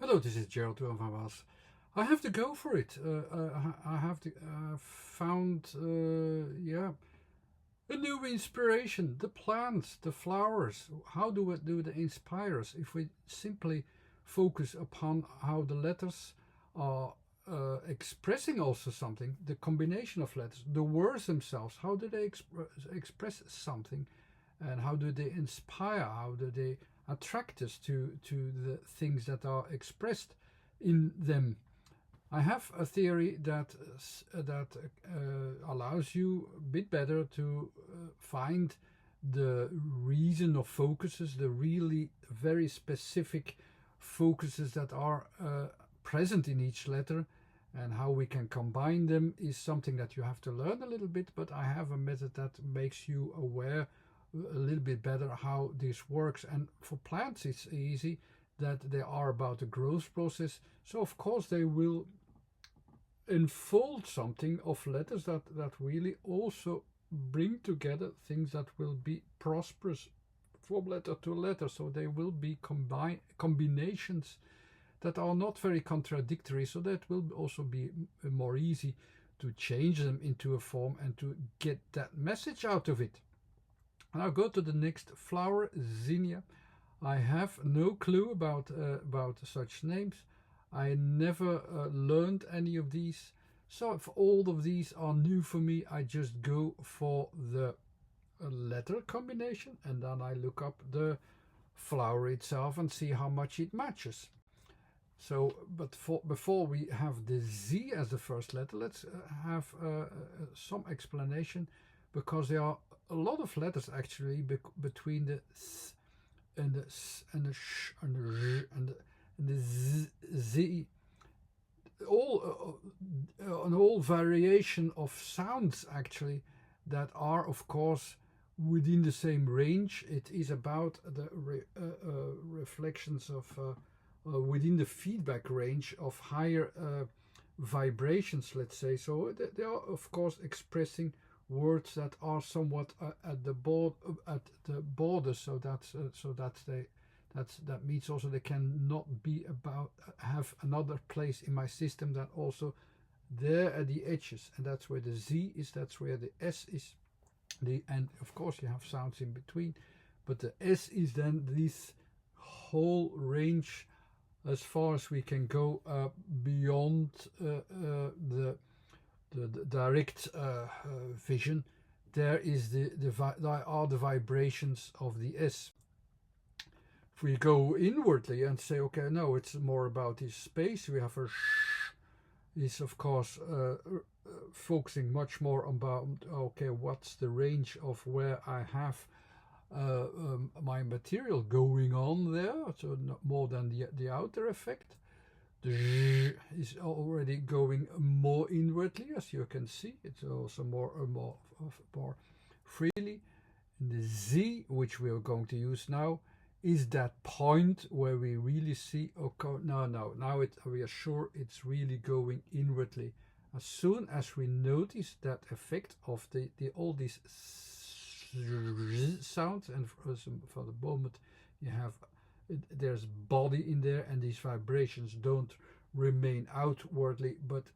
Hello, this is Gerald van Was. I have to go for it. I have to found a new inspiration. The plants, the flowers. How do they inspire us? If we simply focus upon how the letters are expressing also something, the combination of letters, the words themselves. How do they express something, and how do they inspire? How do they attract us to the things that are expressed in them? I have a theory that allows you a bit better to find the reason of focuses, the really very specific focuses that are present in each letter, and how we can combine them is something that you have to learn a little bit, but I have a method that makes you aware a little bit better how this works. And for plants it's easy, that they are about the growth process, so of course they will unfold something of letters that really also bring together things that will be prosperous from letter to letter. So they will be combinations that are not very contradictory, so that will also be more easy to change them into a form and to get that message out of it. Now go to the next flower, Zinnia. I have no clue about such names. I never learned any of these, so if all of these are new for me, I just go for the letter combination, and then I look up the flower itself and see how much it matches. So, but before we have the Z as the first letter, let's have some explanation, because there are a lot of letters actually between the S and the S and the Sh and the R and the Z. An all variation of sounds actually that are of course within the same range. It is about the reflections of within the feedback range of higher vibrations, let's say. So they are of course expressing words that are somewhat at the border. So that means also they cannot be about have another place in my system than also there at the edges, and that's where the Z is, that's where the S is, and of course you have sounds in between, but the S is then this whole range as far as we can go beyond the direct vision. There is there are the vibrations of the S. If we go inwardly and say, okay, no, it's more about this space, we have a sh, is of course focusing much more about, okay, what's the range of where I have my material going on there, so not more than the outer effect. The sh is already going more inwardly, as you can see. It's also more freely. And the Z, which we are going to use now, is that point where we really see, okay, now we are sure it's really going inwardly. As soon as we notice that effect of the all these sounds, and for the moment you have there's body in there, and these vibrations don't remain outwardly but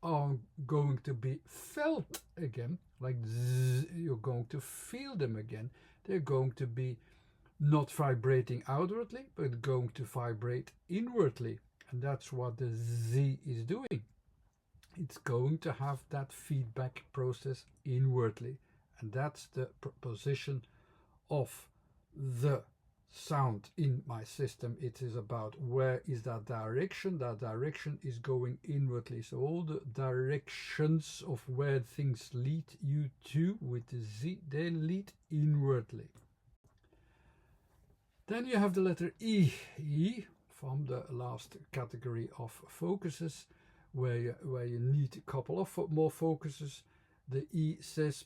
are going to be felt again, like zzz, you're going to feel them again. They're going to be not vibrating outwardly but going to vibrate inwardly, and that's what the Z is doing. It's going to have that feedback process inwardly, and that's the position of the sound in my system. It is about where is that direction. That direction is going inwardly, so all the directions of where things lead you to with the Z, they lead inwardly. Then you have the letter E from the last category of focuses, where you need a couple of more focuses. The E says,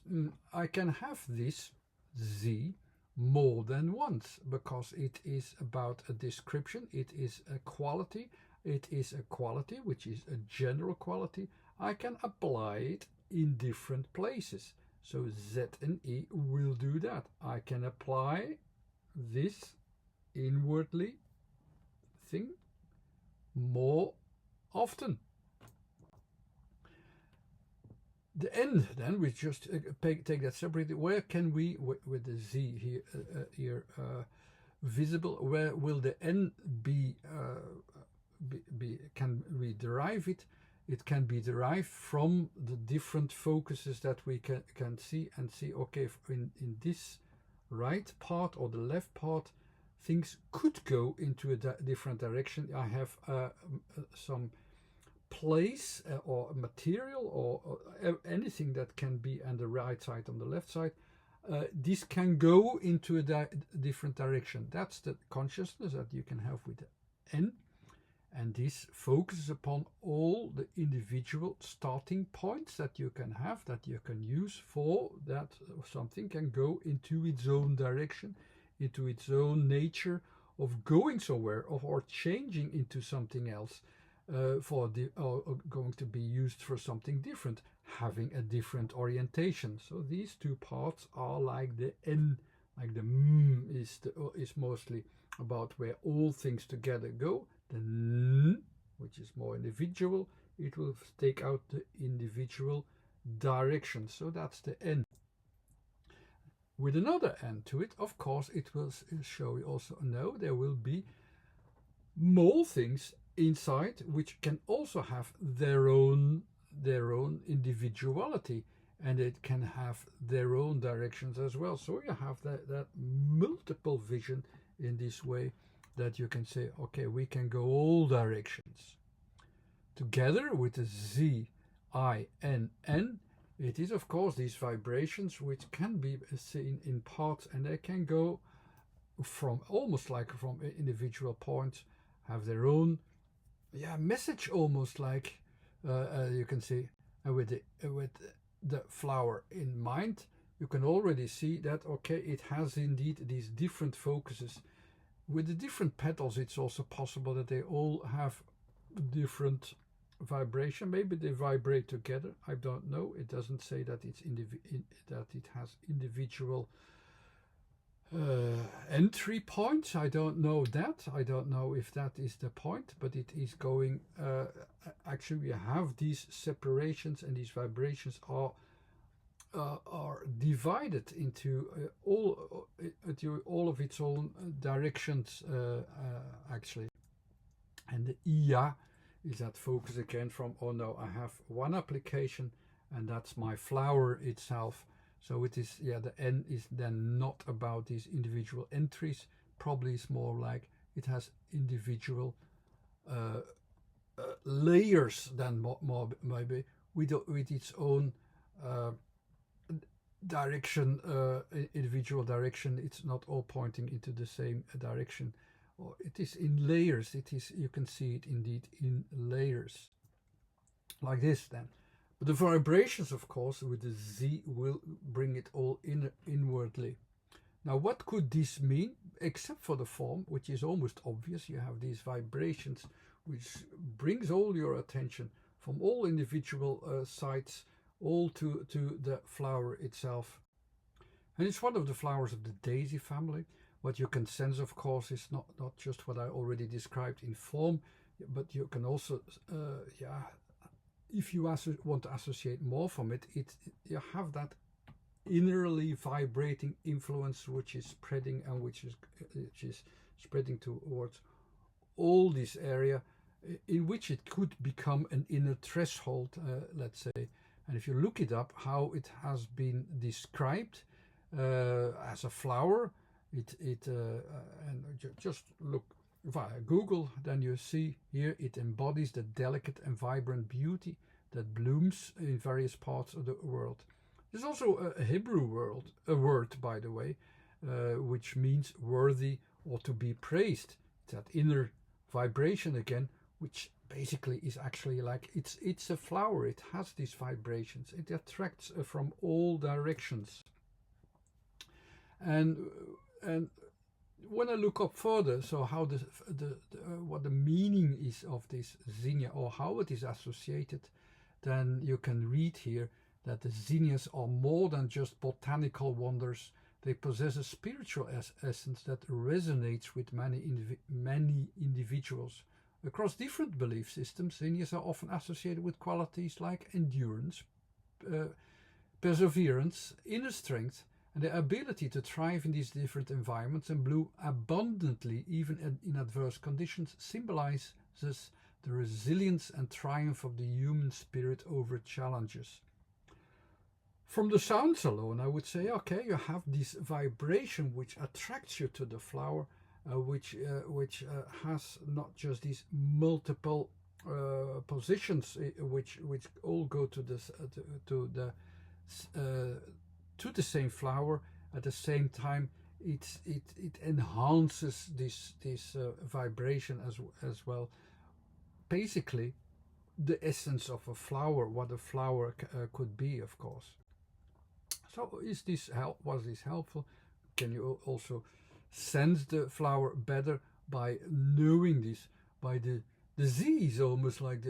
I can have this Z more than once, because it is about a description, it is a quality, which is a general quality. I can apply it in different places. So Z and E will do that. I can apply this inwardly thing more often. The N, then, we just take that separately. Where can we, with the Z here visible, where will the N be, can we derive it? It can be derived from the different focuses that we can see, and see, okay, in this right part or the left part, things could go into a different direction. I have some place or material or anything that can be on the right side, on the left side. This can go into a different direction. That's the consciousness that you can have with the N. And this focuses upon all the individual starting points that you can have, that you can use for that something can go into its own direction, into its own nature of going somewhere or changing into something else, or going to be used for something different, having a different orientation. So these two parts are like the N, like the M is mostly about where all things together go. The N, which is more individual, it will take out the individual direction. So that's the N. With another N to it, of course, it will show you also, no, there will be more things inside which can also have their own individuality, and it can have their own directions as well. So you have that multiple vision in this way, that you can say, okay, we can go all directions. Together with the Z, I, N, N, it is of course these vibrations which can be seen in parts, and they can go from almost like from individual points, have their own message, almost like you can see. And with the flower in mind, you can already see that, okay, it has indeed these different focuses. With the different petals, it's also possible that they all have different vibration. Maybe they vibrate together. I don't know. It doesn't say that that it has individual entry points. I don't know that. I don't know if that is the point, but it is going. Actually, we have these separations, and these vibrations are divided into all of its own directions, actually. And the Ia is that focus again from, oh no, I have one application, and that's my flower itself. So it is, the N is then not about these individual entries. Probably it's more like it has individual layers than more maybe with its own direction, individual direction. It's not all pointing into the same direction, or it is in layers. It is, you can see it indeed in layers like this then. But the vibrations, of course, with the Z will bring it all inwardly. Now, what could this mean, except for the form, which is almost obvious? You have these vibrations which brings all your attention from all individual sides all to the flower itself. And it's one of the flowers of the daisy family. What you can sense, of course, is not just what I already described in form, but you can also, if you want to associate more from it, you have that innerly vibrating influence which is spreading, and which is spreading towards all this area, in which it could become an inner threshold, let's say. And if you look it up, how it has been described as a flower, and just look via Google, then you see here it embodies the delicate and vibrant beauty that blooms in various parts of the world. There's also a Hebrew word, by the way, which means worthy or to be praised. It's that inner vibration again, which basically is actually like it's a flower. It has these vibrations. It attracts from all directions. And when I look up further, so how what the meaning is of this zinnia, or how it is associated, then you can read here that the zinnias are more than just botanical wonders. They possess a spiritual essence that resonates with many individuals. Across different belief systems, zinnias are often associated with qualities like endurance, perseverance, inner strength, and the ability to thrive in these different environments and bloom abundantly even in adverse conditions symbolizes the resilience and triumph of the human spirit over challenges. From the sounds alone, I would say, okay, you have this vibration which attracts you to the flower, which has not just these multiple positions, which all go to this to the same flower. At the same time, it enhances this vibration as well. Basically, the essence of a flower, what a flower could be, of course. So was this helpful? Can you also sense the flower better by knowing this? By the Z is almost like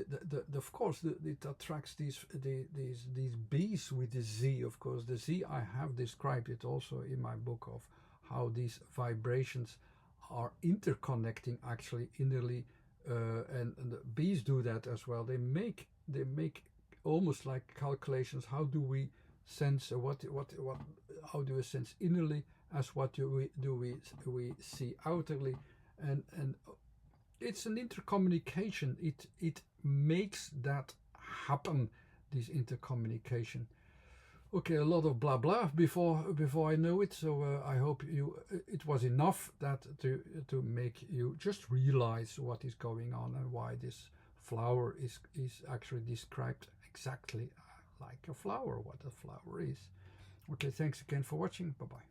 of course it attracts these bees with the Z. Of course, the Z, I have described it also in my book of how these vibrations are interconnecting actually innerly, and the bees do that as well. They make almost like calculations. How do we sense how do we sense innerly as what do we see outwardly, and it's an intercommunication. It makes that happen, this intercommunication. Okay, a lot of blah blah before I know it. So I hope it was enough that to make you just realize what is going on and why this flower is actually described exactly like a flower, what a flower is. Okay, thanks again for watching. Bye bye.